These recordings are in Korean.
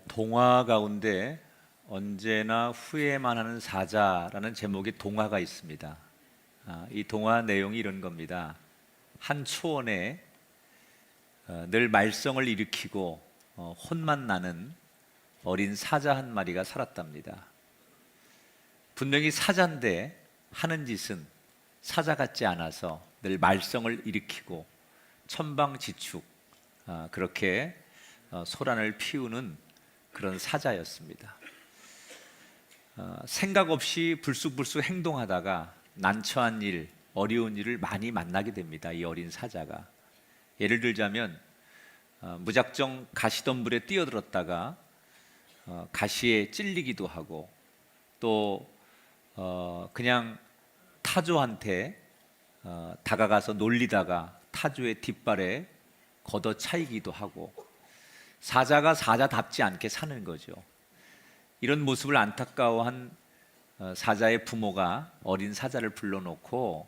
동화 가운데 언제나 후회만 하는 사자라는 제목의 동화가 있습니다. 이 동화 내용이 이런 겁니다. 한 초원에 늘 말썽을 일으키고 혼만 나는 어린 사자 한 마리가 살았답니다. 분명히 사자인데 하는 짓은 사자 같지 않아서 늘 말썽을 일으키고 천방지축 그렇게 소란을 피우는 그런 사자였습니다. 생각 없이 불쑥불쑥 행동하다가 난처한 일, 어려운 일을 많이 만나게 됩니다. 이 어린 사자가. 예를 들자면 무작정 가시덤불에 뛰어들었다가 가시에 찔리기도 하고, 또 그냥 타조한테 다가가서 놀리다가 타조의 뒷발에 걷어차이기도 하고, 사자가 사자답지 않게 사는 거죠. 이런 모습을 안타까워한 사자의 부모가 어린 사자를 불러놓고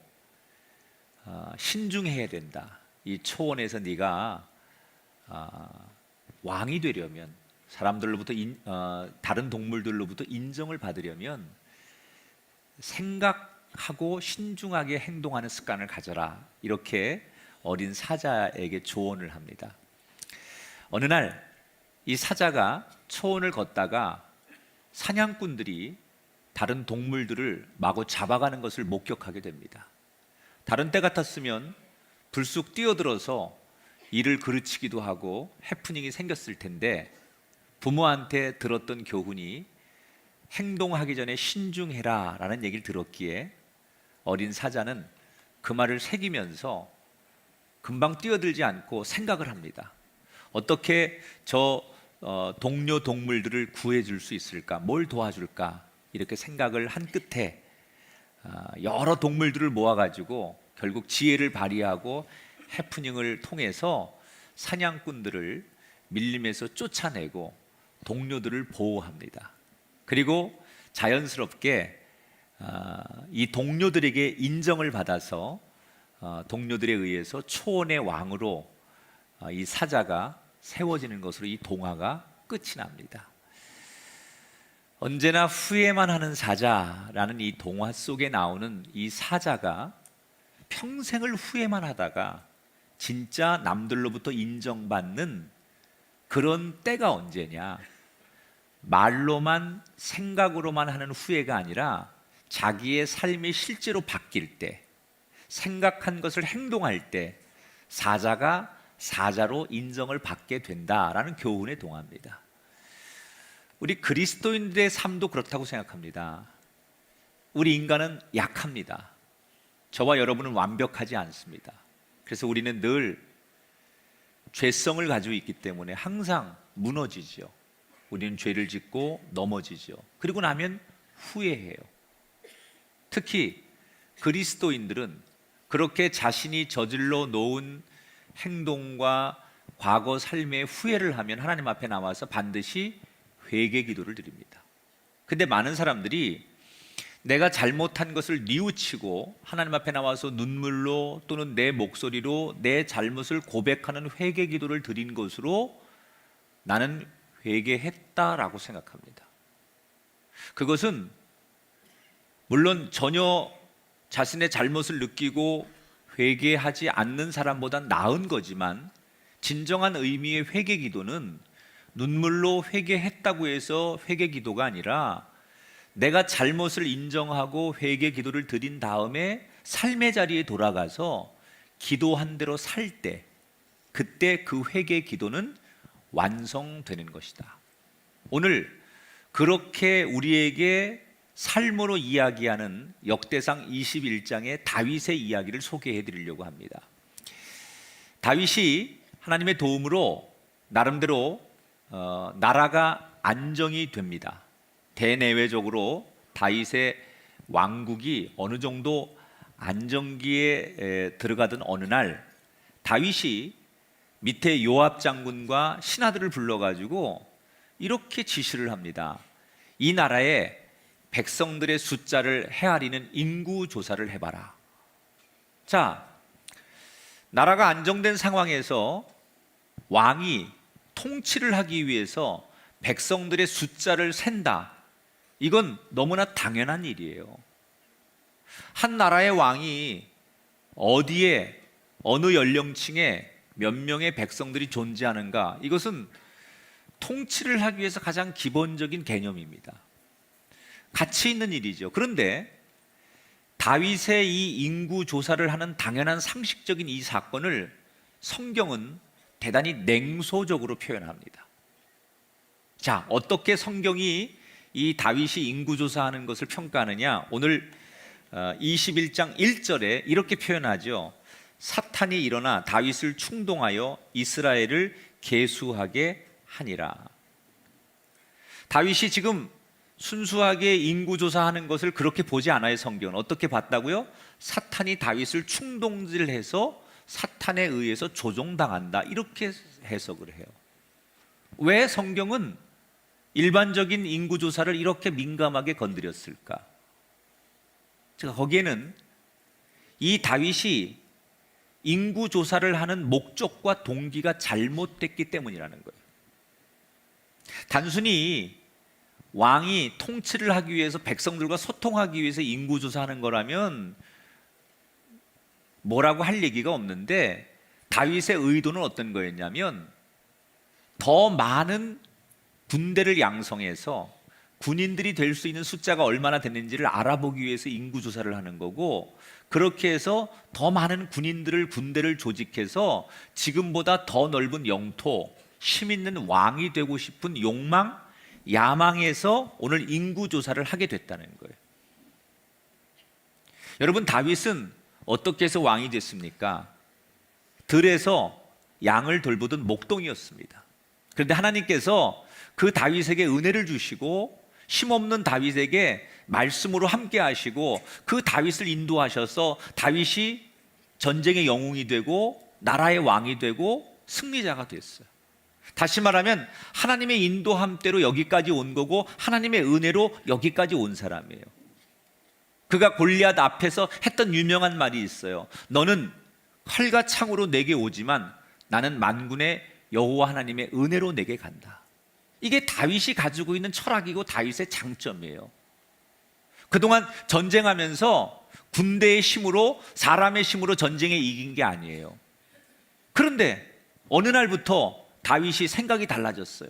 신중해야 된다. 이 초원에서 네가 왕이 되려면, 사람들로부터 다른 동물들로부터 인정을 받으려면 생각하고 신중하게 행동하는 습관을 가져라. 이렇게 어린 사자에게 조언을 합니다. 어느 날 이 사자가 초원을 걷다가 사냥꾼들이 다른 동물들을 마구 잡아가는 것을 목격하게 됩니다. 다른 때 같았으면 불쑥 뛰어들어서 이를 그르치기도 하고 해프닝이 생겼을 텐데, 부모한테 들었던 교훈이 행동하기 전에 신중해라 라는 얘기를 들었기에 어린 사자는 그 말을 새기면서 금방 뛰어들지 않고 생각을 합니다. 어떻게 저 동료 동물들을 구해줄 수 있을까? 뭘 도와줄까? 이렇게 생각을 한 끝에 여러 동물들을 모아가지고 결국 지혜를 발휘하고 해프닝을 통해서 사냥꾼들을 밀림에서 쫓아내고 동료들을 보호합니다. 그리고 자연스럽게 이 동료들에게 인정을 받아서 동료들에 의해서 초원의 왕으로 이 사자가 세워지는 것으로 이 동화가 끝이 납니다. 언제나 후회만 하는 사자라는 이 동화 속에 나오는 이 사자가 평생을 후회만 하다가 진짜 남들로부터 인정받는 그런 때가 언제냐? 말로만, 생각으로만 하는 후회가 아니라 자기의 삶이 실제로 바뀔 때, 생각한 것을 행동할 때 사자가 사자로 인정을 받게 된다라는 교훈의 동화입니다. 우리 그리스도인들의 삶도 그렇다고 생각합니다. 우리 인간은 약합니다. 저와 여러분은 완벽하지 않습니다. 그래서 우리는 늘 죄성을 가지고 있기 때문에 항상 무너지죠. 우리는 죄를 짓고 넘어지죠. 그리고 나면 후회해요. 특히 그리스도인들은 그렇게 자신이 저질러 놓은 행동과 과거 삶의 후회를 하면 하나님 앞에 나와서 반드시 회개 기도를 드립니다. 근데 많은 사람들이 내가 잘못한 것을 뉘우치고 하나님 앞에 나와서 눈물로 또는 내 목소리로 내 잘못을 고백하는 회개 기도를 드린 것으로 나는 회개했다라고 생각합니다. 그것은 물론 전혀 자신의 잘못을 느끼고 회개하지 않는 사람보다 나은 거지만, 진정한 의미의 회개 기도는 눈물로 회개했다고 해서 회개 기도가 아니라 내가 잘못을 인정하고 회개 기도를 드린 다음에 삶의 자리에 돌아가서 기도한 대로 살 때, 그때 그 회개 기도는 완성되는 것이다. 오늘 그렇게 우리에게 삶으로 이야기하는 역대상 21장의 다윗의 이야기를 소개해 드리려고 합니다. 다윗이 하나님의 도움으로 나름대로 나라가 안정이 됩니다. 대내외적으로 다윗의 왕국이 어느 정도 안정기에 들어가던 어느 날, 다윗이 밑에 요압 장군과 신하들을 불러가지고 이렇게 지시를 합니다. 이 나라에 백성들의 숫자를 헤아리는 인구 조사를 해봐라. 자, 나라가 안정된 상황에서 왕이 통치를 하기 위해서 백성들의 숫자를 센다. 이건 너무나 당연한 일이에요. 한 나라의 왕이 어디에 어느 연령층에 몇 명의 백성들이 존재하는가, 이것은 통치를 하기 위해서 가장 기본적인 개념입니다. 가치 있는 일이죠. 그런데 다윗의 이 인구 조사를 하는 당연한 상식적인 이 사건을 성경은 대단히 냉소적으로 표현합니다. 자, 어떻게 성경이 이 다윗이 인구 조사하는 것을 평가하느냐? 오늘 21장 1절에 이렇게 표현하죠. 사탄이 일어나 다윗을 충동하여 이스라엘을 계수하게 하니라. 다윗이 지금 순수하게 인구 조사하는 것을 그렇게 보지 않아요. 성경은 어떻게 봤다고요? 사탄이 다윗을 충동질해서 사탄에 의해서 조종당한다, 이렇게 해석을 해요. 왜 성경은 일반적인 인구 조사를 이렇게 민감하게 건드렸을까? 제가 거기에는 이 다윗이 인구 조사를 하는 목적과 동기가 잘못됐기 때문이라는 거예요. 단순히 왕이 통치를 하기 위해서, 백성들과 소통하기 위해서 인구 조사하는 거라면 뭐라고 할 얘기가 없는데, 다윗의 의도는 어떤 거였냐면 더 많은 군대를 양성해서 군인들이 될 수 있는 숫자가 얼마나 됐는지를 알아보기 위해서 인구 조사를 하는 거고, 그렇게 해서 더 많은 군대를 조직해서 지금보다 더 넓은 영토, 힘 있는 왕이 되고 싶은 욕망, 야망에서 오늘 인구 조사를 하게 됐다는 거예요. 여러분, 다윗은 어떻게 해서 왕이 됐습니까? 들에서 양을 돌보던 목동이었습니다. 그런데 하나님께서 그 다윗에게 은혜를 주시고 힘없는 다윗에게 말씀으로 함께 하시고 그 다윗을 인도하셔서 다윗이 전쟁의 영웅이 되고 나라의 왕이 되고 승리자가 됐어요. 다시 말하면 하나님의 인도함대로 여기까지 온 거고 하나님의 은혜로 여기까지 온 사람이에요. 그가 골리앗 앞에서 했던 유명한 말이 있어요. 너는 칼과 창으로 내게 오지만 나는 만군의 여호와 하나님의 은혜로 내게 간다. 이게 다윗이 가지고 있는 철학이고 다윗의 장점이에요. 그동안 전쟁하면서 군대의 힘으로, 사람의 힘으로 전쟁에 이긴 게 아니에요. 그런데 어느 날부터 다윗이 생각이 달라졌어요.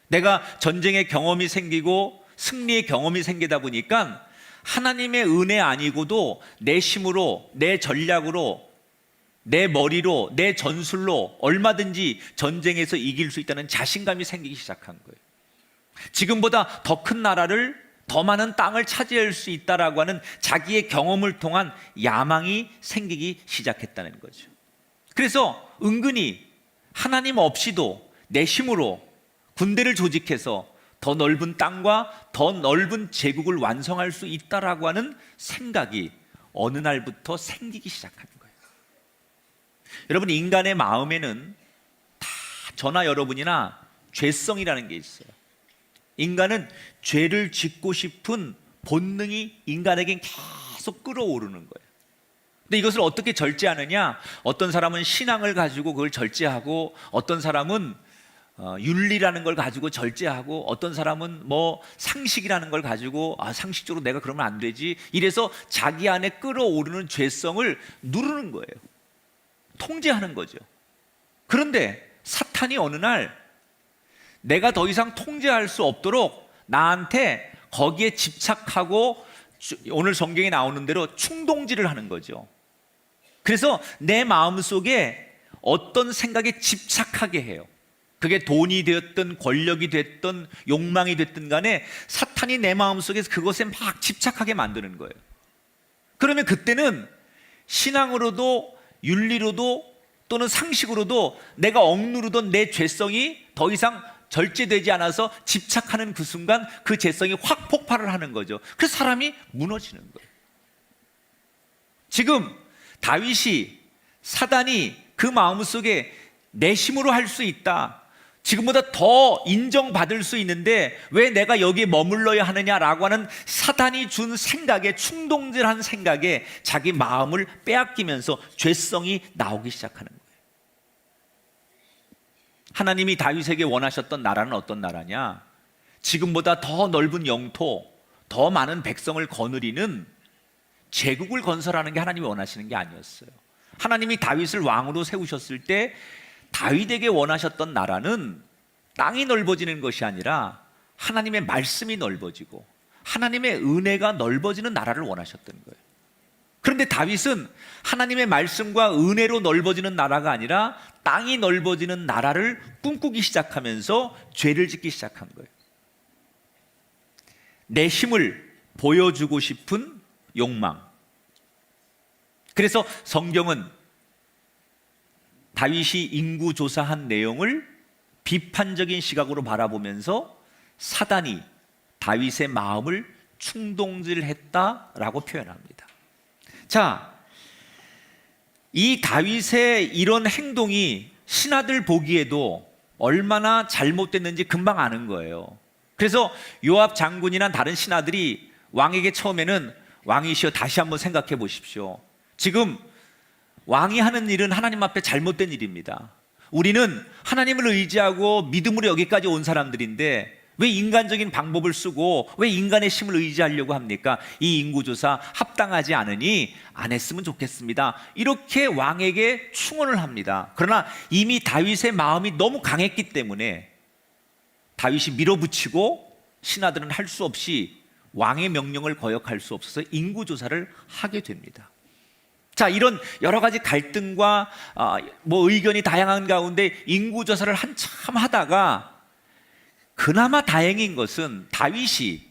내가 전쟁의 경험이 생기고 승리의 경험이 생기다 보니까 하나님의 은혜 아니고도 내 힘으로, 내 전략으로, 내 머리로, 내 전술로 얼마든지 전쟁에서 이길 수 있다는 자신감이 생기기 시작한 거예요. 지금보다 더 큰 나라를, 더 많은 땅을 차지할 수 있다라고 하는 자기의 경험을 통한 야망이 생기기 시작했다는 거죠. 그래서 은근히 하나님 없이도 내 힘으로 군대를 조직해서 더 넓은 땅과 더 넓은 제국을 완성할 수 있다라고 하는 생각이 어느 날부터 생기기 시작한 거예요. 여러분, 인간의 마음에는 다 저나 여러분이나 죄성이라는 게 있어요. 인간은 죄를 짓고 싶은 본능이 인간에겐 계속 끌어오르는 거예요. 근데 이것을 어떻게 절제하느냐? 어떤 사람은 신앙을 가지고 그걸 절제하고, 어떤 사람은 윤리라는 걸 가지고 절제하고, 어떤 사람은 뭐 상식이라는 걸 가지고 상식적으로 내가 그러면 안 되지, 이래서 자기 안에 끌어오르는 죄성을 누르는 거예요. 통제하는 거죠. 그런데 사탄이 어느 날 내가 더 이상 통제할 수 없도록 나한테 거기에 집착하고, 오늘 성경에 나오는 대로 충동질을 하는 거죠. 그래서 내 마음속에 어떤 생각에 집착하게 해요. 그게 돈이 되었든 권력이 됐든 욕망이 됐든 간에 사탄이 내 마음속에서 그것에 막 집착하게 만드는 거예요. 그러면 그때는 신앙으로도 윤리로도 또는 상식으로도 내가 억누르던 내 죄성이 더 이상 절제되지 않아서 집착하는 그 순간 그 죄성이 확 폭발을 하는 거죠. 그래서 사람이 무너지는 거예요. 지금 다윗이, 사단이 그 마음속에 내 힘으로 할 수 있다, 지금보다 더 인정받을 수 있는데 왜 내가 여기에 머물러야 하느냐라고 하는 사단이 준 생각에, 충동질한 생각에 자기 마음을 빼앗기면서 죄성이 나오기 시작하는 거예요. 하나님이 다윗에게 원하셨던 나라는 어떤 나라냐? 지금보다 더 넓은 영토, 더 많은 백성을 거느리는 제국을 건설하는 게 하나님이 원하시는 게 아니었어요. 하나님이 다윗을 왕으로 세우셨을 때 다윗에게 원하셨던 나라는 땅이 넓어지는 것이 아니라 하나님의 말씀이 넓어지고 하나님의 은혜가 넓어지는 나라를 원하셨던 거예요. 그런데 다윗은 하나님의 말씀과 은혜로 넓어지는 나라가 아니라 땅이 넓어지는 나라를 꿈꾸기 시작하면서 죄를 짓기 시작한 거예요. 내 힘을 보여주고 싶은 욕망. 그래서 성경은 다윗이 인구 조사한 내용을 비판적인 시각으로 바라보면서 사단이 다윗의 마음을 충동질했다라고 표현합니다. 자, 이 다윗의 이런 행동이 신하들 보기에도 얼마나 잘못됐는지 금방 아는 거예요. 그래서 요압 장군이나 다른 신하들이 왕에게 처음에는 왕이시여 다시 한번 생각해 보십시오. 지금 왕이 하는 일은 하나님 앞에 잘못된 일입니다. 우리는 하나님을 의지하고 믿음으로 여기까지 온 사람들인데 왜 인간적인 방법을 쓰고 왜 인간의 힘을 의지하려고 합니까? 이 인구조사 합당하지 않으니 안 했으면 좋겠습니다. 이렇게 왕에게 충언을 합니다. 그러나 이미 다윗의 마음이 너무 강했기 때문에 다윗이 밀어붙이고 신하들은 할 수 없이 왕의 명령을 거역할 수 없어서 인구조사를 하게 됩니다. 자, 이런 여러 가지 갈등과 의견이 다양한 가운데 인구조사를 한참 하다가 그나마 다행인 것은 다윗이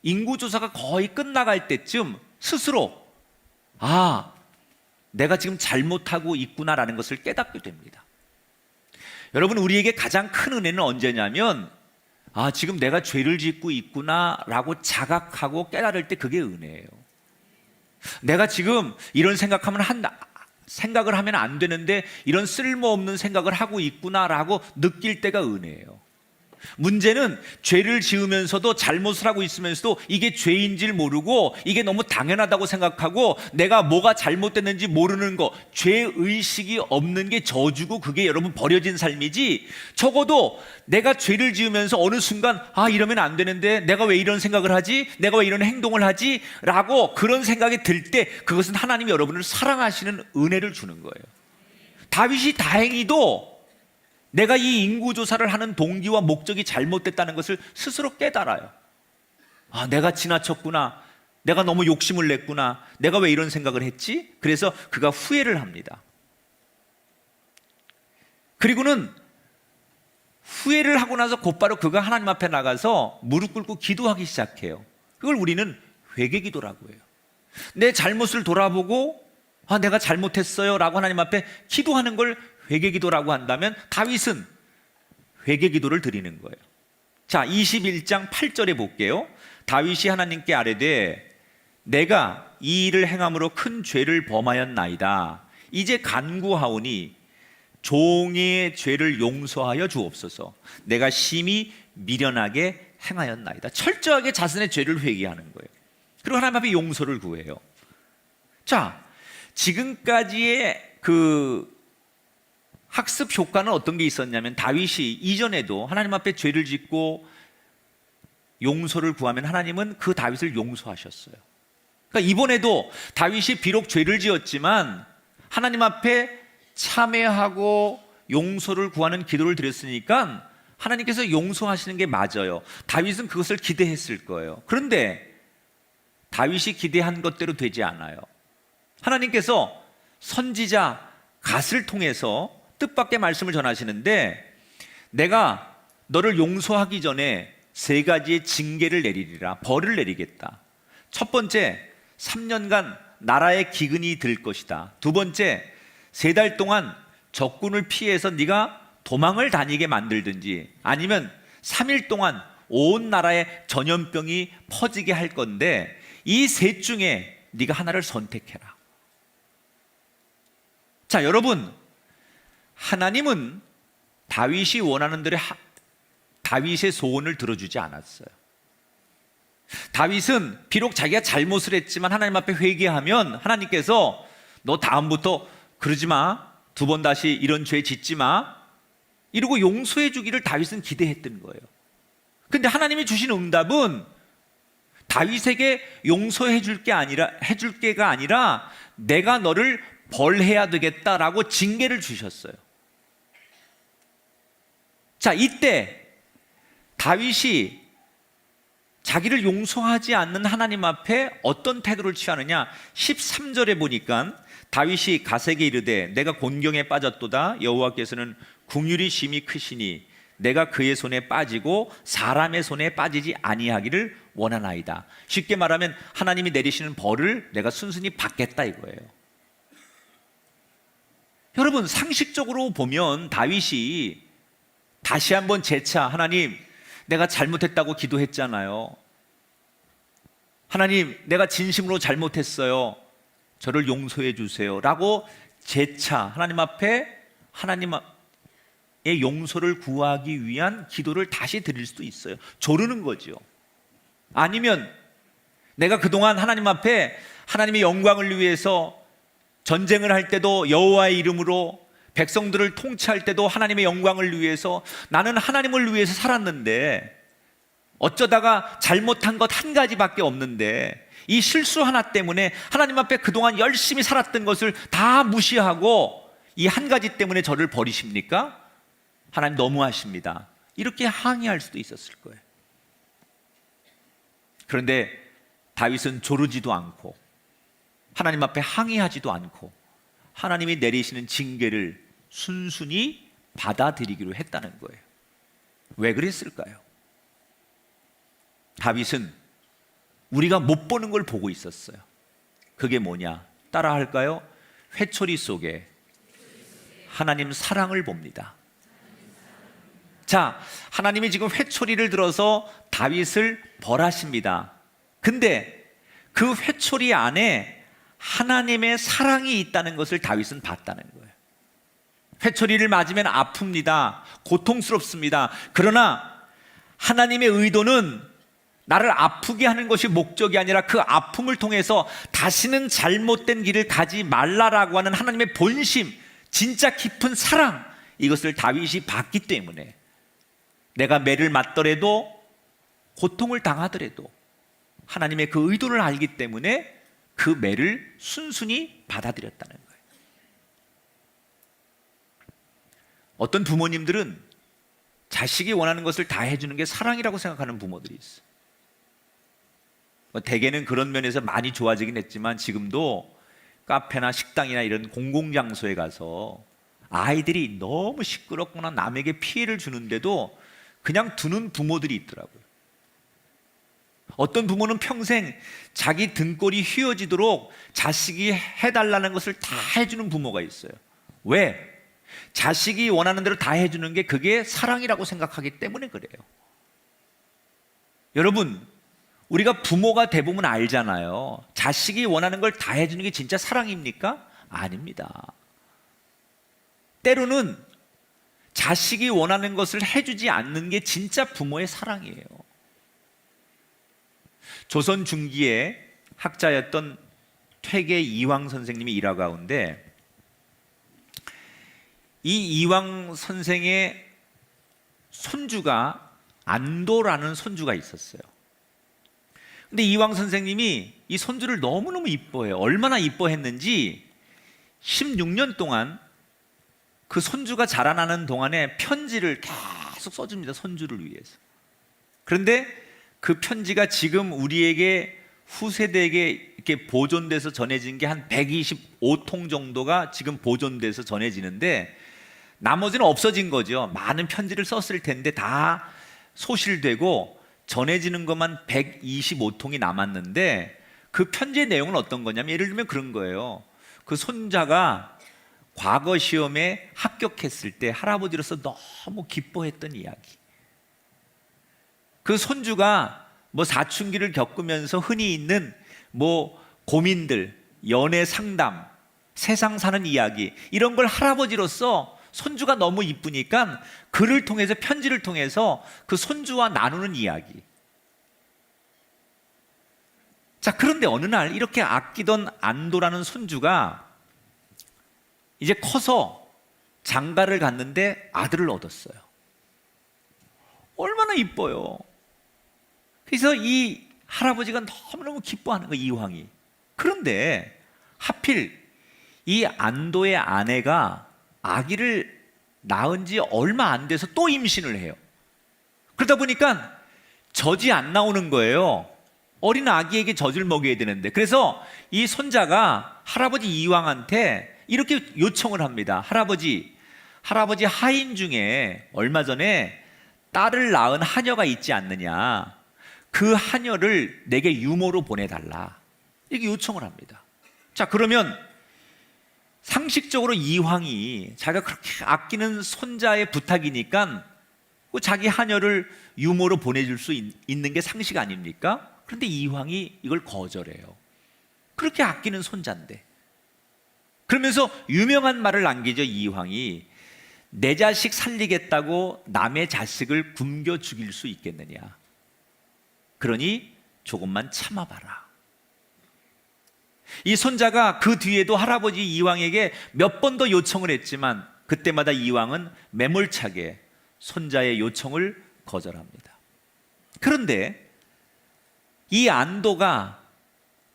인구조사가 거의 끝나갈 때쯤 스스로 내가 지금 잘못하고 있구나라는 것을 깨닫게 됩니다. 여러분, 우리에게 가장 큰 은혜는 언제냐면 지금 내가 죄를 짓고 있구나라고 자각하고 깨달을 때 그게 은혜예요. 내가 지금 이런 생각을 하면 안 되는데 이런 쓸모없는 생각을 하고 있구나라고 느낄 때가 은혜예요. 문제는 죄를 지으면서도 잘못을 하고 있으면서도 이게 죄인 줄 모르고 이게 너무 당연하다고 생각하고 내가 뭐가 잘못됐는지 모르는 거, 죄의식이 없는 게 저주고 그게 여러분 버려진 삶이지, 적어도 내가 죄를 지으면서 어느 순간 이러면 안 되는데 내가 왜 이런 생각을 하지? 내가 왜 이런 행동을 하지? 라고 그런 생각이 들 때 그것은 하나님이 여러분을 사랑하시는 은혜를 주는 거예요. 다윗이 다행히도 내가 이 인구조사를 하는 동기와 목적이 잘못됐다는 것을 스스로 깨달아요. 내가 지나쳤구나. 내가 너무 욕심을 냈구나. 내가 왜 이런 생각을 했지? 그래서 그가 후회를 합니다. 그리고는 후회를 하고 나서 곧바로 그가 하나님 앞에 나가서 무릎 꿇고 기도하기 시작해요. 그걸 우리는 회개기도라고 해요. 내 잘못을 돌아보고 내가 잘못했어요 라고 하나님 앞에 기도하는 걸 회개기도라고 한다면 다윗은 회개기도를 드리는 거예요. 자, 21장 8절에 볼게요. 다윗이 하나님께 아뢰되 내가 이 일을 행함으로 큰 죄를 범하였나이다. 이제 간구하오니 종의 죄를 용서하여 주옵소서. 내가 심히 미련하게 행하였나이다. 철저하게 자신의 죄를 회개하는 거예요. 그리고 하나님 앞에 용서를 구해요. 자, 지금까지의 그 학습 효과는 어떤 게 있었냐면 다윗이 이전에도 하나님 앞에 죄를 짓고 용서를 구하면 하나님은 그 다윗을 용서하셨어요. 그러니까 이번에도 다윗이 비록 죄를 지었지만 하나님 앞에 참회하고 용서를 구하는 기도를 드렸으니까 하나님께서 용서하시는 게 맞아요. 다윗은 그것을 기대했을 거예요. 그런데 다윗이 기대한 것대로 되지 않아요. 하나님께서 선지자 갓을 통해서 뜻밖의 말씀을 전하시는데 내가 너를 용서하기 전에 3가지의 징계를 내리리라. 벌을 내리겠다. 첫 번째, 3년간 나라의 기근이 들 것이다. 두 번째, 3달 동안 적군을 피해서 네가 도망을 다니게 만들든지 아니면 3일 동안 온 나라에 전염병이 퍼지게 할 건데 이 셋 중에 네가 하나를 선택해라. 자, 여러분, 하나님은 다윗이 원하는 대로 다윗의 소원을 들어주지 않았어요. 다윗은 비록 자기가 잘못을 했지만 하나님 앞에 회개하면 하나님께서 너 다음부터 그러지 마. 2번 다시 이런 죄 짓지 마. 이러고 용서해 주기를 다윗은 기대했던 거예요. 근데 하나님이 주신 응답은 다윗에게 용서해 줄 게가 아니라 내가 너를 벌해야 되겠다라고 징계를 주셨어요. 자, 이때 다윗이 자기를 용서하지 않는 하나님 앞에 어떤 태도를 취하느냐? 13절에 보니까 다윗이 가세게 이르되 내가 곤경에 빠졌도다. 여호와께서는 긍휼이 심히 크시니 내가 그의 손에 빠지고 사람의 손에 빠지지 아니하기를 원하나이다. 쉽게 말하면 하나님이 내리시는 벌을 내가 순순히 받겠다 이거예요. 여러분, 상식적으로 보면 다윗이 다시 한번 재차 하나님, 내가 잘못했다고 기도했잖아요. 하나님, 내가 진심으로 잘못했어요. 저를 용서해 주세요 라고 재차 하나님 앞에 하나님의 용서를 구하기 위한 기도를 다시 드릴 수도 있어요. 조르는 거죠. 아니면 내가 그동안 하나님 앞에 하나님의 영광을 위해서 전쟁을 할 때도 여호와의 이름으로, 백성들을 통치할 때도 하나님의 영광을 위해서, 나는 하나님을 위해서 살았는데 어쩌다가 잘못한 것 한 가지밖에 없는데 이 실수 하나 때문에 하나님 앞에 그동안 열심히 살았던 것을 다 무시하고 이 한 가지 때문에 저를 버리십니까? 하나님 너무하십니다. 이렇게 항의할 수도 있었을 거예요. 그런데 다윗은 조르지도 않고 하나님 앞에 항의하지도 않고 하나님이 내리시는 징계를 순순히 받아들이기로 했다는 거예요. 왜 그랬을까요? 다윗은 우리가 못 보는 걸 보고 있었어요. 그게 뭐냐? 따라 할까요? 회초리 속에 하나님 사랑을 봅니다. 자, 하나님이 지금 회초리를 들어서 다윗을 벌하십니다. 근데 그 회초리 안에 하나님의 사랑이 있다는 것을 다윗은 봤다는 거예요. 회초리를 맞으면 아픕니다. 고통스럽습니다. 그러나 하나님의 의도는 나를 아프게 하는 것이 목적이 아니라 그 아픔을 통해서 다시는 잘못된 길을 가지 말라라고 하는 하나님의 본심, 진짜 깊은 사랑, 이것을 다윗이 봤기 때문에 내가 매를 맞더라도, 고통을 당하더라도 하나님의 그 의도를 알기 때문에 그 매를 순순히 받아들였다는 거예요. 어떤 부모님들은 자식이 원하는 것을 다 해주는 게 사랑이라고 생각하는 부모들이 있어요. 대개는 그런 면에서 많이 좋아지긴 했지만 지금도 카페나 식당이나 이런 공공장소에 가서 아이들이 너무 시끄럽거나 남에게 피해를 주는데도 그냥 두는 부모들이 있더라고요. 어떤 부모는 평생 자기 등골이 휘어지도록 자식이 해달라는 것을 다 해주는 부모가 있어요. 왜? 자식이 원하는 대로 다 해주는 게 그게 사랑이라고 생각하기 때문에 그래요. 여러분, 우리가 부모가 대부분 알잖아요. 자식이 원하는 걸 다 해주는 게 진짜 사랑입니까? 아닙니다. 때로는 자식이 원하는 것을 해주지 않는 게 진짜 부모의 사랑이에요. 조선 중기에 학자였던 퇴계 이황 선생님이 일화 가운데 이 이황 선생의 손주가 안도라는 손주가 있었어요. 근데 이황 선생님이 이 손주를 너무너무 이뻐해요. 얼마나 이뻐했는지 16년 동안 그 손주가 자라나는 동안에 편지를 계속 써줍니다. 손주를 위해서. 그런데 그 편지가 지금 우리에게 후세대에게 이렇게 보존돼서 전해진 게 한 125통 정도가 지금 보존돼서 전해지는데 나머지는 없어진 거죠. 많은 편지를 썼을 텐데 다 소실되고 전해지는 것만 125통이 남았는데 그 편지의 내용은 어떤 거냐면 예를 들면 그런 거예요. 그 손자가 과거 시험에 합격했을 때 할아버지로서 너무 기뻐했던 이야기. 그 손주가 뭐 사춘기를 겪으면서 흔히 있는 뭐 고민들, 연애 상담, 세상 사는 이야기, 이런 걸 할아버지로서 손주가 너무 이쁘니까 글을 통해서, 편지를 통해서 그 손주와 나누는 이야기. 자, 그런데 어느 날 이렇게 아끼던 안도라는 손주가 이제 커서 장가를 갔는데 아들을 얻었어요. 얼마나 이뻐요. 그래서 이 할아버지가 너무너무 기뻐하는 거예요, 이황이. 그런데 하필 이 안도의 아내가 아기를 낳은 지 얼마 안 돼서 또 임신을 해요. 그러다 보니까 젖이 안 나오는 거예요. 어린 아기에게 젖을 먹여야 되는데. 그래서 이 손자가 할아버지 이황한테 이렇게 요청을 합니다. 할아버지 하인 중에 얼마 전에 딸을 낳은 하녀가 있지 않느냐, 그 하녀를 내게 유모로 보내달라, 이렇게 요청을 합니다. 자, 그러면 상식적으로 이황이 자기가 그렇게 아끼는 손자의 부탁이니까 자기 하녀를 유모로 보내줄 수 있는 게 상식 아닙니까? 그런데 이황이 이걸 거절해요. 그렇게 아끼는 손자인데. 그러면서 유명한 말을 남기죠, 이황이. 내 자식 살리겠다고 남의 자식을 굶겨 죽일 수 있겠느냐, 그러니 조금만 참아봐라. 이 손자가 그 뒤에도 할아버지 이황에게 몇 번 더 요청을 했지만 그때마다 이황은 매몰차게 손자의 요청을 거절합니다. 그런데 이 안도가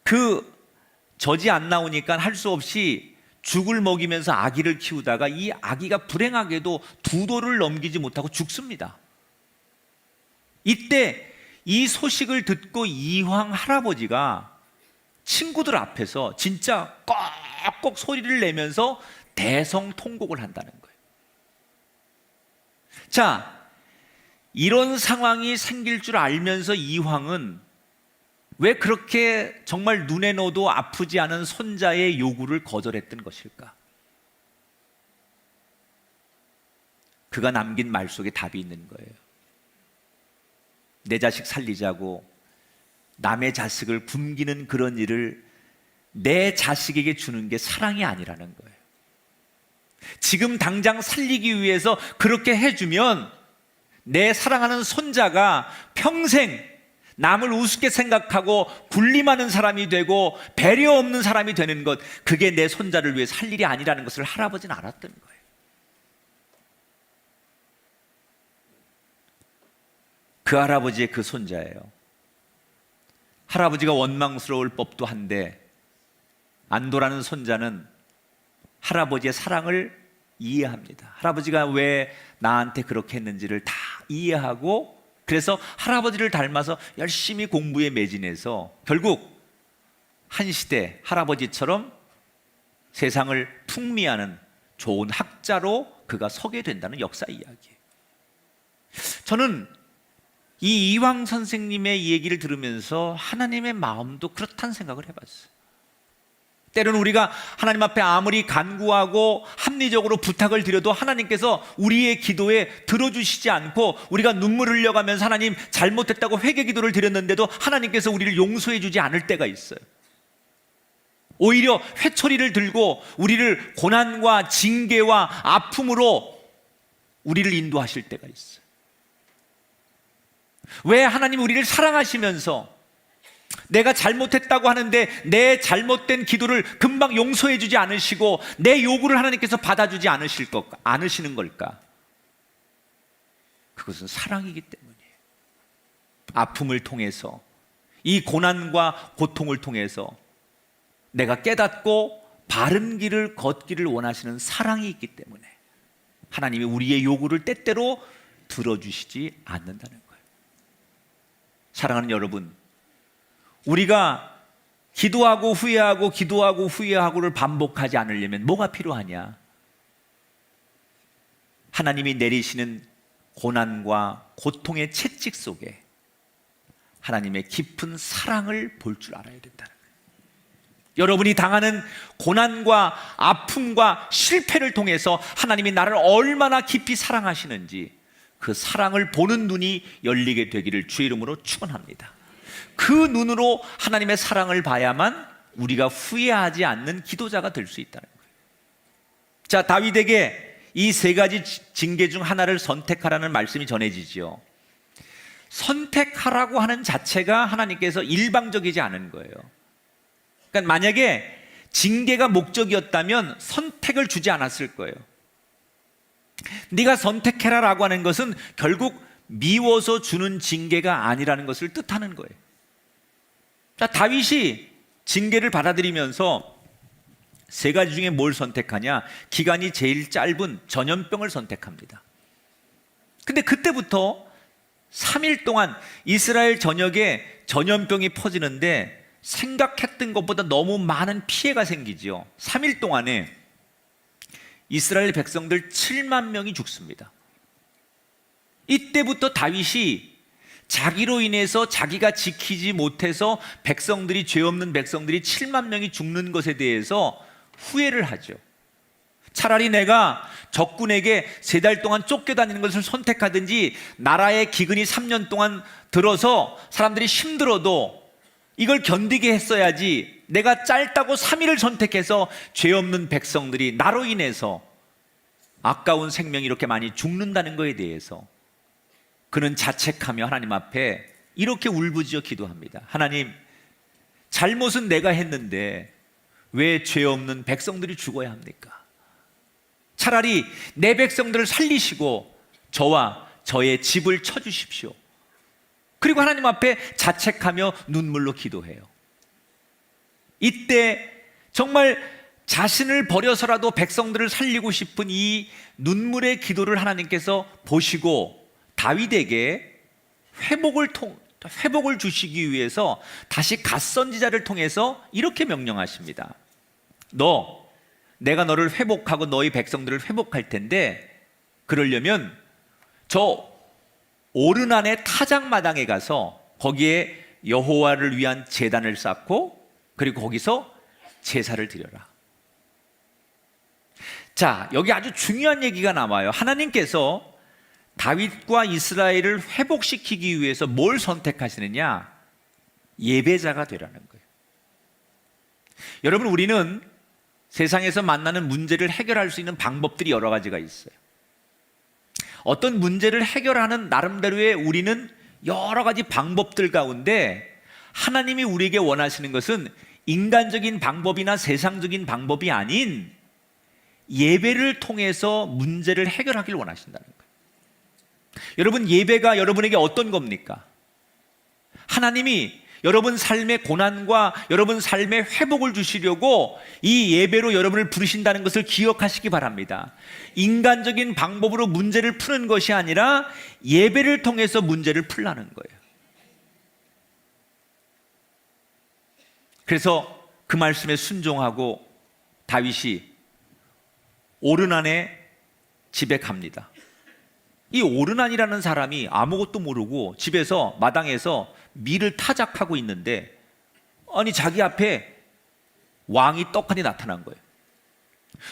그 젖이 안 나오니까 할 수 없이 죽을 먹이면서 아기를 키우다가 이 아기가 불행하게도 2돌을 넘기지 못하고 죽습니다. 이때 이 소식을 듣고 이황 할아버지가 친구들 앞에서 진짜 꼭꼭 소리를 내면서 대성통곡을 한다는 거예요. 자, 이런 상황이 생길 줄 알면서 이황은 왜 그렇게 정말 눈에 넣어도 아프지 않은 손자의 요구를 거절했던 것일까? 그가 남긴 말 속에 답이 있는 거예요. 내 자식 살리자고 남의 자식을 굶기는 그런 일을 내 자식에게 주는 게 사랑이 아니라는 거예요. 지금 당장 살리기 위해서 그렇게 해주면 내 사랑하는 손자가 평생 남을 우습게 생각하고 군림하는 사람이 되고 배려 없는 사람이 되는 것, 그게 내 손자를 위해 살 일이 아니라는 것을 할아버지는 알았던 거예요. 그 할아버지의 그 손자예요. 할아버지가 원망스러울 법도 한데 안도라는 손자는 할아버지의 사랑을 이해합니다. 할아버지가 왜 나한테 그렇게 했는지를 다 이해하고, 그래서 할아버지를 닮아서 열심히 공부에 매진해서 결국 한 시대 할아버지처럼 세상을 풍미하는 좋은 학자로 그가 서게 된다는 역사 이야기예요. 저는 이 이황 선생님의 얘기를 들으면서 하나님의 마음도 그렇다는 생각을 해봤어요. 때로는 우리가 하나님 앞에 아무리 간구하고 합리적으로 부탁을 드려도 하나님께서 우리의 기도에 들어주시지 않고, 우리가 눈물을 흘려가면서 하나님 잘못했다고 회개 기도를 드렸는데도 하나님께서 우리를 용서해 주지 않을 때가 있어요. 오히려 회초리를 들고 우리를 고난과 징계와 아픔으로 우리를 인도하실 때가 있어요. 왜 하나님 우리를 사랑하시면서 내가 잘못했다고 하는데 내 잘못된 기도를 금방 용서해 주지 않으시고 내 요구를 하나님께서 받아주지 않으시는 걸까? 그것은 사랑이기 때문이에요. 아픔을 통해서, 이 고난과 고통을 통해서 내가 깨닫고 바른 길을 걷기를 원하시는 사랑이 있기 때문에 하나님이 우리의 요구를 때때로 들어주시지 않는다는 거예요. 사랑하는 여러분, 우리가 기도하고 후회하고 기도하고 후회하고를 반복하지 않으려면 뭐가 필요하냐? 하나님이 내리시는 고난과 고통의 채찍 속에 하나님의 깊은 사랑을 볼 줄 알아야 된다는 거예요. 여러분이 당하는 고난과 아픔과 실패를 통해서 하나님이 나를 얼마나 깊이 사랑하시는지 그 사랑을 보는 눈이 열리게 되기를 주의 이름으로 축원합니다. 그 눈으로 하나님의 사랑을 봐야만 우리가 후회하지 않는 기도자가 될 수 있다는 거예요. 자, 다윗에게 이 3가지 징계 중 하나를 선택하라는 말씀이 전해지지요. 선택하라고 하는 자체가 하나님께서 일방적이지 않은 거예요. 그러니까 만약에 징계가 목적이었다면 선택을 주지 않았을 거예요. 네가 선택해라라고 하는 것은 결국 미워서 주는 징계가 아니라는 것을 뜻하는 거예요. 자, 다윗이 징계를 받아들이면서 세 가지 중에 뭘 선택하냐? 기간이 제일 짧은 전염병을 선택합니다. 근데 그때부터 3일 동안 이스라엘 전역에 전염병이 퍼지는데 생각했던 것보다 너무 많은 피해가 생기지요. 3일 동안에 이스라엘 백성들 7만 명이 죽습니다. 이때부터 다윗이 자기로 인해서 자기가 지키지 못해서 백성들이, 죄 없는 백성들이 7만 명이 죽는 것에 대해서 후회를 하죠. 차라리 내가 적군에게 3달 동안 쫓겨다니는 것을 선택하든지, 나라의 기근이 3년 동안 들어서 사람들이 힘들어도 이걸 견디게 했어야지, 내가 짧다고 3일을 선택해서 죄 없는 백성들이 나로 인해서 아까운 생명이 이렇게 많이 죽는다는 것에 대해서 그는 자책하며 하나님 앞에 이렇게 울부짖어 기도합니다. 하나님, 잘못은 내가 했는데 왜 죄 없는 백성들이 죽어야 합니까? 차라리 내 백성들을 살리시고 저와 저의 집을 쳐주십시오. 그리고 하나님 앞에 자책하며 눈물로 기도해요. 이때 정말 자신을 버려서라도 백성들을 살리고 싶은 이 눈물의 기도를 하나님께서 보시고 다윗에게 회복을 주시기 위해서 다시 갓선지자를 통해서 이렇게 명령하십니다. 내가 너를 회복하고 너희 백성들을 회복할 텐데, 그러려면 저 오르난의 타작마당에 가서 거기에 여호와를 위한 제단을 쌓고 그리고 거기서 제사를 드려라. 자, 여기 아주 중요한 얘기가 나와요. 하나님께서 다윗과 이스라엘을 회복시키기 위해서 뭘 선택하시느냐? 예배자가 되라는 거예요. 여러분, 우리는 세상에서 만나는 문제를 해결할 수 있는 방법들이 여러 가지가 있어요. 어떤 문제를 해결하는 나름대로의 우리는 여러 가지 방법들 가운데 하나님이 우리에게 원하시는 것은 인간적인 방법이나 세상적인 방법이 아닌 예배를 통해서 문제를 해결하길 원하신다는 거예요. 여러분, 예배가 여러분에게 어떤 겁니까? 하나님이 여러분 삶의 고난과 여러분 삶의 회복을 주시려고 이 예배로 여러분을 부르신다는 것을 기억하시기 바랍니다. 인간적인 방법으로 문제를 푸는 것이 아니라 예배를 통해서 문제를 풀라는 거예요. 그래서 그 말씀에 순종하고 다윗이 오르난의 집에 갑니다. 이 오르난이라는 사람이 아무것도 모르고 집에서 마당에서 밀을 타작하고 있는데, 아니 자기 앞에 왕이 떡하니 나타난 거예요.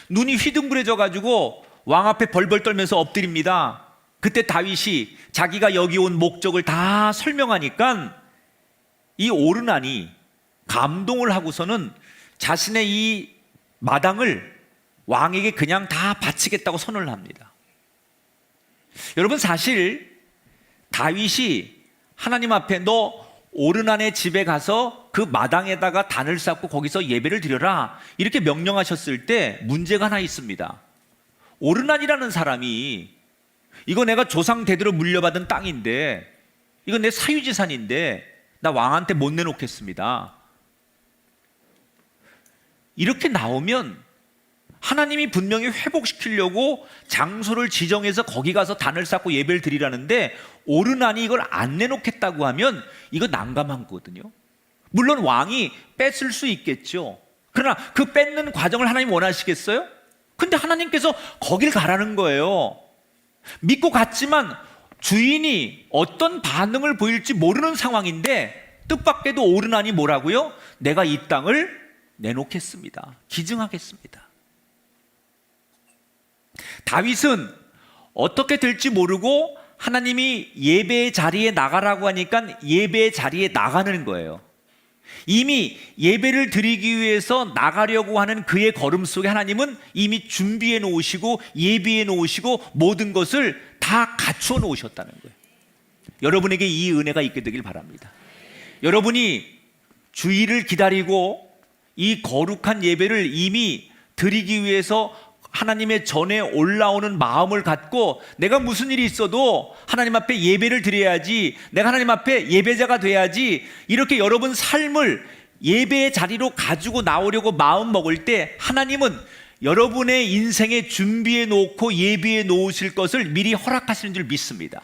눈이 휘둥그레져 가지고 왕 앞에 벌벌 떨면서 엎드립니다. 그때 다윗이 자기가 여기 온 목적을 다 설명하니까 이 오르난이 감동을 하고서는 자신의 이 마당을 왕에게 그냥 다 바치겠다고 선언을 합니다. 여러분, 사실 다윗이 하나님 앞에 너 오르난의 집에 가서 그 마당에다가 단을 쌓고 거기서 예배를 드려라 이렇게 명령하셨을 때 문제가 하나 있습니다. 오르난이라는 사람이 이거 내가 조상 대대로 물려받은 땅인데, 이거 내 사유지산인데 나 왕한테 못 내놓겠습니다. 이렇게 나오면 하나님이 분명히 회복시키려고 장소를 지정해서 거기 가서 단을 쌓고 예배를 드리라는데 오르난이 이걸 안 내놓겠다고 하면 이거 난감한 거거든요. 물론 왕이 뺏을 수 있겠죠. 그러나 그 뺏는 과정을 하나님 원하시겠어요? 근데 하나님께서 거길 가라는 거예요. 믿고 갔지만 주인이 어떤 반응을 보일지 모르는 상황인데 뜻밖에도 오르난이 뭐라고요? 내가 이 땅을 내놓겠습니다. 기증하겠습니다. 다윗은 어떻게 될지 모르고 하나님이 예배의 자리에 나가라고 하니까 예배의 자리에 나가는 거예요. 이미 예배를 드리기 위해서 나가려고 하는 그의 걸음 속에 하나님은 이미 준비해 놓으시고 예비해 놓으시고 모든 것을 다 갖추어 놓으셨다는 거예요. 여러분에게 이 은혜가 있게 되길 바랍니다. 여러분이 주일을 기다리고 이 거룩한 예배를 이미 드리기 위해서 하나님의 전에 올라오는 마음을 갖고 내가 무슨 일이 있어도 하나님 앞에 예배를 드려야지, 내가 하나님 앞에 예배자가 돼야지, 이렇게 여러분 삶을 예배의 자리로 가지고 나오려고 마음 먹을 때 하나님은 여러분의 인생에 준비해 놓고 예배해 놓으실 것을 미리 허락하시는 줄 믿습니다.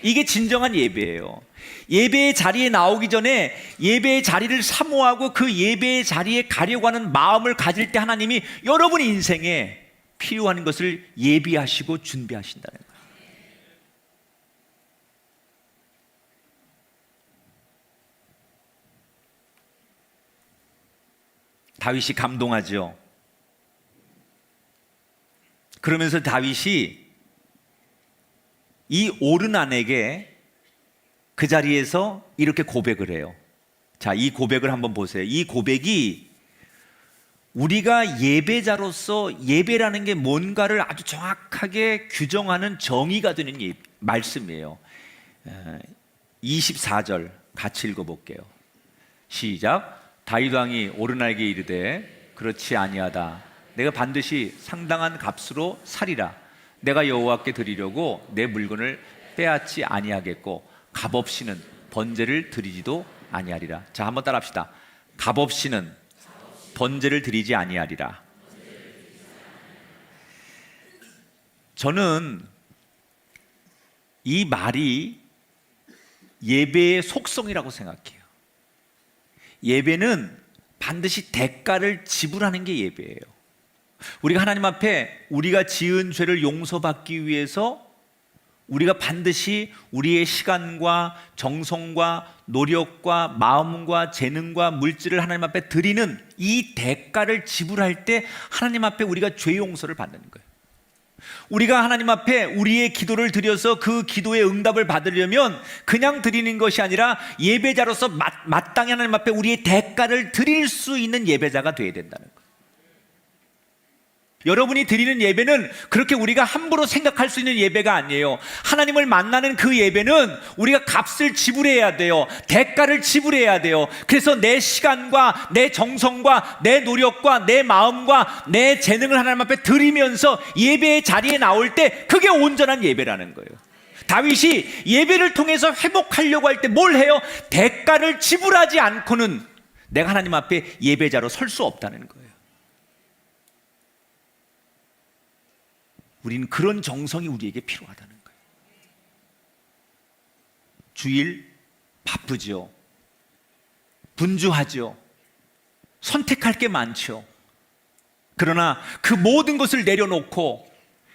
이게 진정한 예배예요. 예배의 자리에 나오기 전에 예배의 자리를 사모하고 그 예배의 자리에 가려고 하는 마음을 가질 때 하나님이 여러분 인생에 필요한 것을 예비하시고 준비하신다는 거예요. 다윗이 감동하죠. 그러면서 다윗이 이 오르난에게 그 자리에서 이렇게 고백을 해요. 자, 이 고백을 한번 보세요. 이 고백이 우리가 예배자로서 예배라는 게 뭔가를 아주 정확하게 규정하는 정의가 되는 말씀이에요. 24절 같이 읽어볼게요. 시작. 다윗 왕이 오르나에게 이르되 그렇지 아니하다. 내가 반드시 상당한 값으로 사리라. 내가 여호와께 드리려고 내 물건을 빼앗지 아니하겠고 값없이는 번제를 드리지도 아니하리라. 자, 한번 따라합시다. 값없이는 번제를 드리지 아니하리라. 저는 이 말이 예배의 속성이라고 생각해요. 예배는 반드시 대가를 지불하는 게 예배예요. 우리가 하나님 앞에 우리가 지은 죄를 용서받기 위해서 우리가 반드시 우리의 시간과 정성과 노력과 마음과 재능과 물질을 하나님 앞에 드리는 이 대가를 지불할 때 하나님 앞에 우리가 죄 용서를 받는 거예요. 우리가 하나님 앞에 우리의 기도를 드려서 그 기도의 응답을 받으려면 그냥 드리는 것이 아니라 예배자로서 마땅히 하나님 앞에 우리의 대가를 드릴 수 있는 예배자가 되어야 된다는 거예요. 여러분이 드리는 예배는 그렇게 우리가 함부로 생각할 수 있는 예배가 아니에요. 하나님을 만나는 그 예배는 우리가 값을 지불해야 돼요. 대가를 지불해야 돼요. 그래서 내 시간과 내 정성과 내 노력과 내 마음과 내 재능을 하나님 앞에 드리면서 예배의 자리에 나올 때 그게 온전한 예배라는 거예요. 다윗이 예배를 통해서 회복하려고 할 때 뭘 해요? 대가를 지불하지 않고는 내가 하나님 앞에 예배자로 설 수 없다는 거예요. 우리는 그런 정성이 우리에게 필요하다는 거예요. 주일 바쁘죠. 분주하죠. 선택할 게 많죠. 그러나 그 모든 것을 내려놓고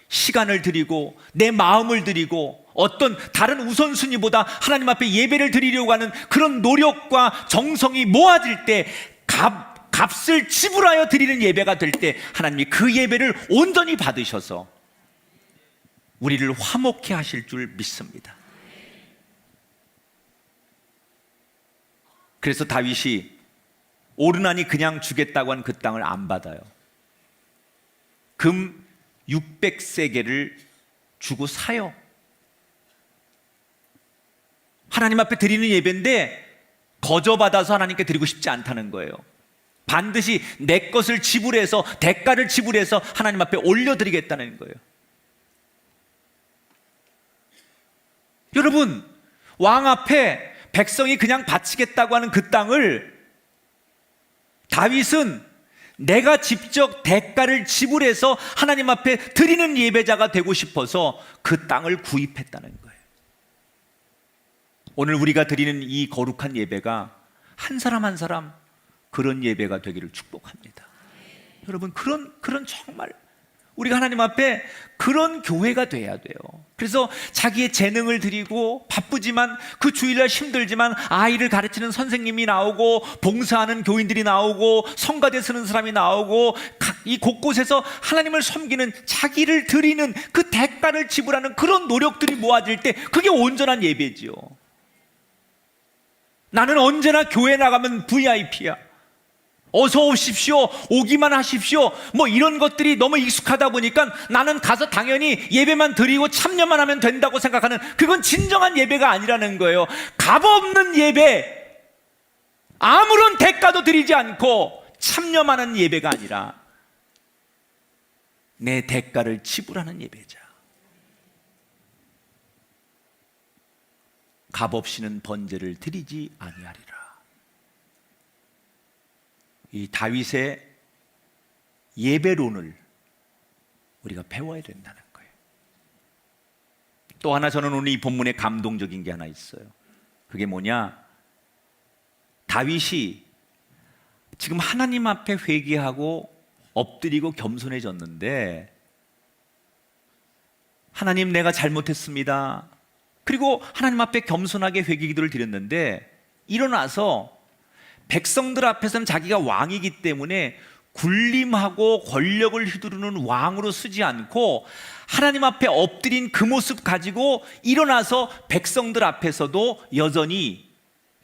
시간을 드리고 내 마음을 드리고 어떤 다른 우선순위보다 하나님 앞에 예배를 드리려고 하는 그런 노력과 정성이 모아질 때 값을 지불하여 드리는 예배가 될 때 하나님이 그 예배를 온전히 받으셔서 우리를 화목케 하실 줄 믿습니다. 그래서 다윗이 오르난이 그냥 주겠다고 한 그 땅을 안 받아요. 금 600세겔을 주고 사요. 하나님 앞에 드리는 예배인데 거저받아서 하나님께 드리고 싶지 않다는 거예요. 반드시 내 것을 지불해서 대가를 지불해서 하나님 앞에 올려드리겠다는 거예요. 여러분, 왕 앞에 백성이 그냥 바치겠다고 하는 그 땅을 다윗은 내가 직접 대가를 지불해서 하나님 앞에 드리는 예배자가 되고 싶어서 그 땅을 구입했다는 거예요. 오늘 우리가 드리는 이 거룩한 예배가 한 사람 한 사람 그런 예배가 되기를 축복합니다. 여러분, 그런 정말 우리가 하나님 앞에 그런 교회가 돼야 돼요. 그래서 자기의 재능을 드리고 바쁘지만 그 주일날 힘들지만 아이를 가르치는 선생님이 나오고 봉사하는 교인들이 나오고 성가대 쓰는 사람이 나오고 이 곳곳에서 하나님을 섬기는 자기를 드리는 그 대가를 지불하는 그런 노력들이 모아질 때 그게 온전한 예배지요. 나는 언제나 교회 나가면 VIP야. 어서 오십시오. 오기만 하십시오. 뭐 이런 것들이 너무 익숙하다 보니까 나는 가서 당연히 예배만 드리고 참여만 하면 된다고 생각하는, 그건 진정한 예배가 아니라는 거예요. 값없는 예배, 아무런 대가도 드리지 않고 참여만 하는 예배가 아니라 내 대가를 지불하는 예배자. 값없이는 번제를 드리지 아니하리라. 이 다윗의 예배론을 우리가 배워야 된다는 거예요. 또 하나 저는 오늘 이 본문에 감동적인 게 하나 있어요. 그게 뭐냐? 다윗이 지금 하나님 앞에 회개하고 엎드리고 겸손해졌는데, 하나님 내가 잘못했습니다. 그리고 하나님 앞에 겸손하게 회개 기도를 드렸는데, 일어나서 백성들 앞에서는 자기가 왕이기 때문에 군림하고 권력을 휘두르는 왕으로 쓰지 않고 하나님 앞에 엎드린 그 모습 가지고 일어나서 백성들 앞에서도 여전히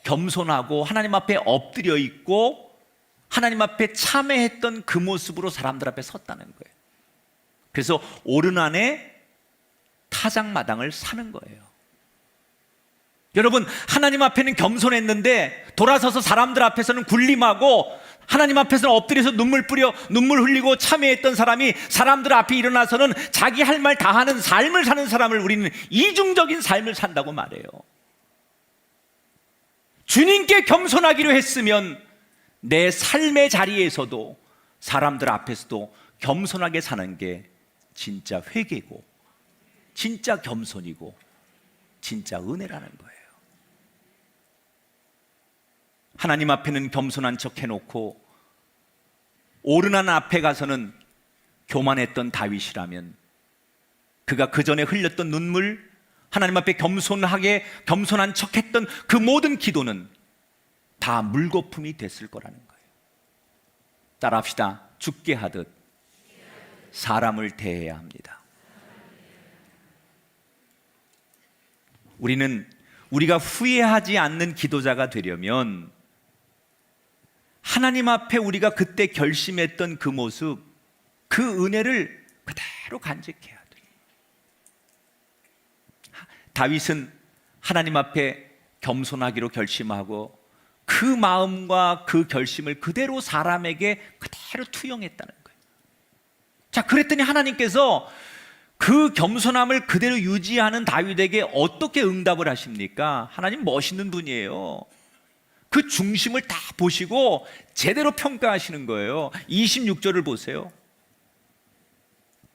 겸손하고 하나님 앞에 엎드려 있고 하나님 앞에 참회했던 그 모습으로 사람들 앞에 섰다는 거예요. 그래서 오르난의 타작마당을 사는 거예요. 여러분, 하나님 앞에는 겸손했는데 돌아서서 사람들 앞에서는 군림하고 하나님 앞에서는 엎드려서 눈물 흘리고 참회했던 사람이 사람들 앞에 일어나서는 자기 할 말 다 하는 삶을 사는 사람을 우리는 이중적인 삶을 산다고 말해요. 주님께 겸손하기로 했으면 내 삶의 자리에서도 사람들 앞에서도 겸손하게 사는 게 진짜 회개고 진짜 겸손이고 진짜 은혜라는 거예요. 하나님 앞에는 겸손한 척 해놓고 오르난 앞에 가서는 교만했던 다윗이라면 그가 그 전에 흘렸던 눈물, 하나님 앞에 겸손한 척 했던 그 모든 기도는 다 물거품이 됐을 거라는 거예요. 따라합시다. 죽게 하듯 사람을 대해야 합니다. 우리가 후회하지 않는 기도자가 되려면 하나님 앞에 우리가 그때 결심했던 그 모습, 그 은혜를 그대로 간직해야 돼요. 다윗은 하나님 앞에 겸손하기로 결심하고 그 마음과 그 결심을 그대로 사람에게 그대로 투영했다는 거예요. 자, 그랬더니 하나님께서 그 겸손함을 그대로 유지하는 다윗에게 어떻게 응답을 하십니까? 하나님 멋있는 분이에요. 그 중심을 다 보시고 제대로 평가하시는 거예요. 26절을 보세요.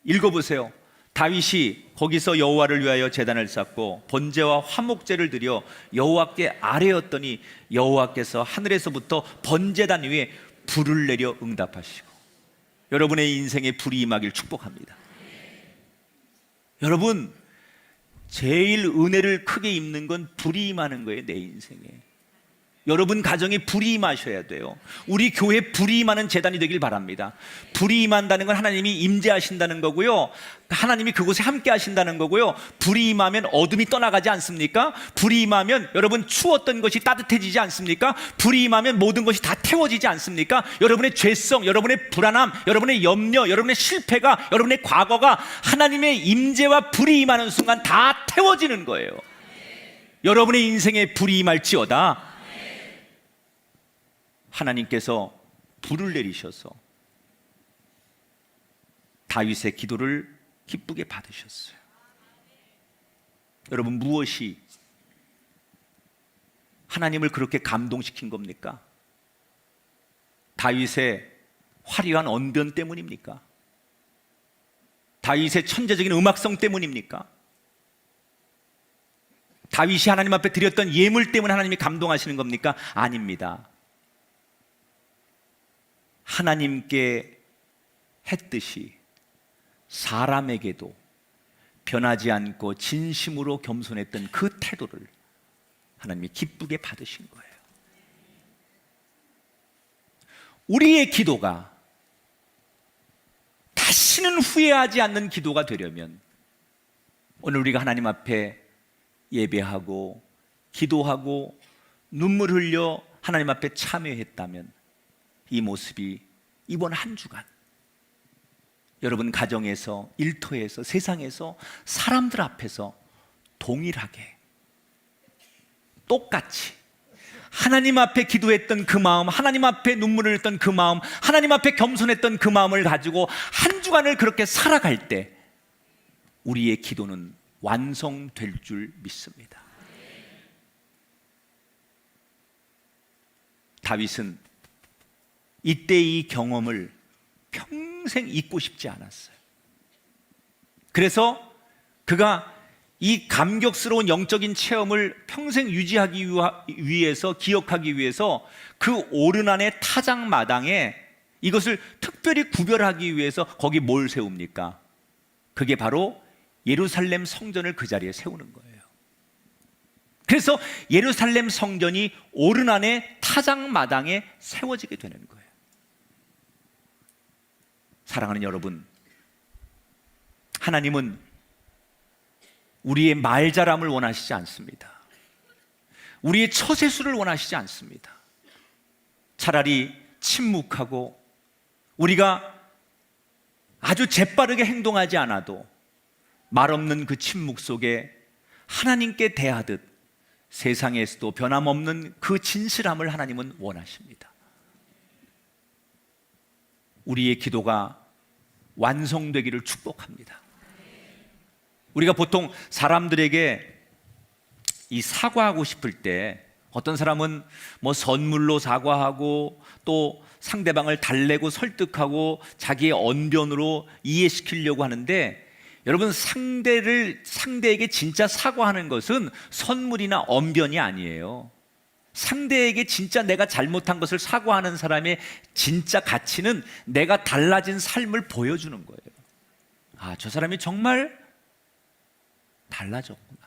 읽어보세요. 다윗이 거기서 여호와를 위하여 제단을 쌓고 번제와 화목제를 드려 여호와께 아뢰었더니 여호와께서 하늘에서부터 번제단 위에 불을 내려 응답하시고, 여러분의 인생에 불이 임하길 축복합니다. 여러분, 제일 은혜를 크게 입는 건 불이 임하는 거예요. 내 인생에. 여러분 가정에 불이 임하셔야 돼요. 우리 교회 불이 임하는 제단이 되길 바랍니다. 불이 임한다는 건 하나님이 임재하신다는 거고요, 하나님이 그곳에 함께 하신다는 거고요. 불이 임하면 어둠이 떠나가지 않습니까? 불이 임하면 여러분 추웠던 것이 따뜻해지지 않습니까? 불이 임하면 모든 것이 다 태워지지 않습니까? 여러분의 죄성, 여러분의 불안함, 여러분의 염려, 여러분의 실패가, 여러분의 과거가 하나님의 임재와 불이 임하는 순간 다 태워지는 거예요. 여러분의 인생에 불이 임할지어다. 하나님께서 불을 내리셔서 다윗의 기도를 기쁘게 받으셨어요. 여러분, 무엇이 하나님을 그렇게 감동시킨 겁니까? 다윗의 화려한 언변 때문입니까? 다윗의 천재적인 음악성 때문입니까? 다윗이 하나님 앞에 드렸던 예물 때문에 하나님이 감동하시는 겁니까? 아닙니다. 하나님께 했듯이 사람에게도 변하지 않고 진심으로 겸손했던 그 태도를 하나님이 기쁘게 받으신 거예요. 우리의 기도가 다시는 후회하지 않는 기도가 되려면 오늘 우리가 하나님 앞에 예배하고 기도하고 눈물 흘려 하나님 앞에 참회했다면 이 모습이 이번 한 주간 여러분 가정에서, 일터에서, 세상에서, 사람들 앞에서 동일하게 똑같이 하나님 앞에 기도했던 그 마음, 하나님 앞에 눈물을 흘렸던 그 마음, 하나님 앞에 겸손했던 그 마음을 가지고 한 주간을 그렇게 살아갈 때 우리의 기도는 완성될 줄 믿습니다. 다윗은 이때 이 경험을 평생 잊고 싶지 않았어요. 그래서 그가 이 감격스러운 영적인 체험을 평생 유지하기 위해서, 기억하기 위해서 그 오르난의 타작마당에 이것을 특별히 구별하기 위해서 거기 뭘 세웁니까? 그게 바로 예루살렘 성전을 그 자리에 세우는 거예요. 그래서 예루살렘 성전이 오르난의 타작마당에 세워지게 되는 거예요. 사랑하는 여러분, 하나님은 우리의 말잘함을 원하시지 않습니다. 우리의 처세술을 원하시지 않습니다. 차라리 침묵하고 우리가 아주 재빠르게 행동하지 않아도 말 없는 그 침묵 속에 하나님께 대하듯 세상에서도 변함없는 그 진실함을 하나님은 원하십니다. 우리의 기도가 완성되기를 축복합니다. 우리가 보통 사람들에게 이 사과하고 싶을 때 어떤 사람은 뭐 선물로 사과하고 또 상대방을 달래고 설득하고 자기의 언변으로 이해시키려고 하는데, 여러분, 상대에게 진짜 사과하는 것은 선물이나 언변이 아니에요. 상대에게 진짜 내가 잘못한 것을 사과하는 사람의 진짜 가치는 내가 달라진 삶을 보여주는 거예요. 아, 저 사람이 정말 달라졌구나.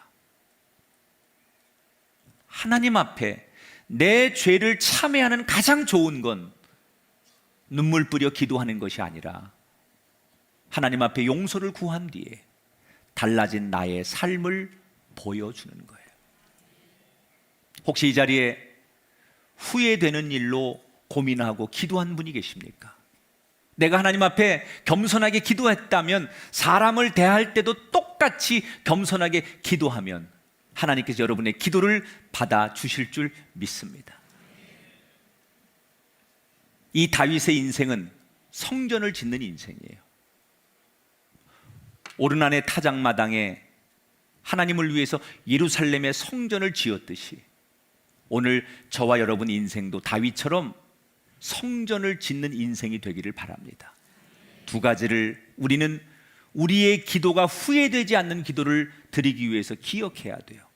하나님 앞에 내 죄를 참회하는 가장 좋은 건 눈물 뿌려 기도하는 것이 아니라 하나님 앞에 용서를 구한 뒤에 달라진 나의 삶을 보여주는 거예요. 혹시 이 자리에 후회되는 일로 고민하고 기도한 분이 계십니까? 내가 하나님 앞에 겸손하게 기도했다면, 사람을 대할 때도 똑같이 겸손하게 기도하면 하나님께서 여러분의 기도를 받아주실 줄 믿습니다. 이 다윗의 인생은 성전을 짓는 인생이에요. 오르난의 타작마당에 하나님을 위해서 예루살렘의 성전을 지었듯이 오늘 저와 여러분 인생도 다윗처럼 성전을 짓는 인생이 되기를 바랍니다. 두 가지를 우리는 우리의 기도가 후회되지 않는 기도를 드리기 위해서 기억해야 돼요.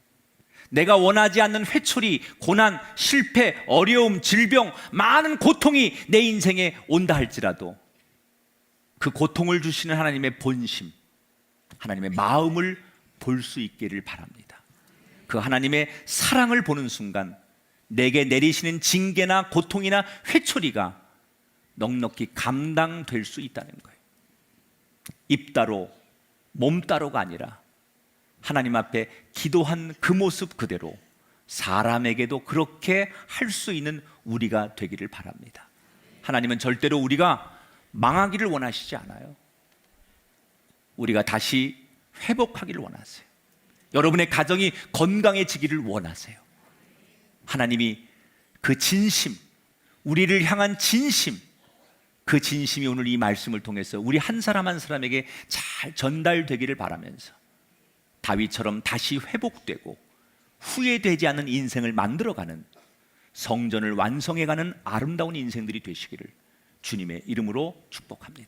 내가 원하지 않는 회초리, 고난, 실패, 어려움, 질병, 많은 고통이 내 인생에 온다 할지라도 그 고통을 주시는 하나님의 본심, 하나님의 마음을 볼 수 있기를 바랍니다. 그 하나님의 사랑을 보는 순간 내게 내리시는 징계나 고통이나 회초리가 넉넉히 감당될 수 있다는 거예요. 입 따로 몸 따로가 아니라 하나님 앞에 기도한 그 모습 그대로 사람에게도 그렇게 할 수 있는 우리가 되기를 바랍니다. 하나님은 절대로 우리가 망하기를 원하시지 않아요. 우리가 다시 회복하기를 원하세요. 여러분의 가정이 건강해지기를 원하세요. 하나님이 그 진심, 우리를 향한 진심, 그 진심이 오늘 이 말씀을 통해서 우리 한 사람 한 사람에게 잘 전달되기를 바라면서 다윗처럼 다시 회복되고 후회되지 않는 인생을 만들어가는, 성전을 완성해가는 아름다운 인생들이 되시기를 주님의 이름으로 축복합니다.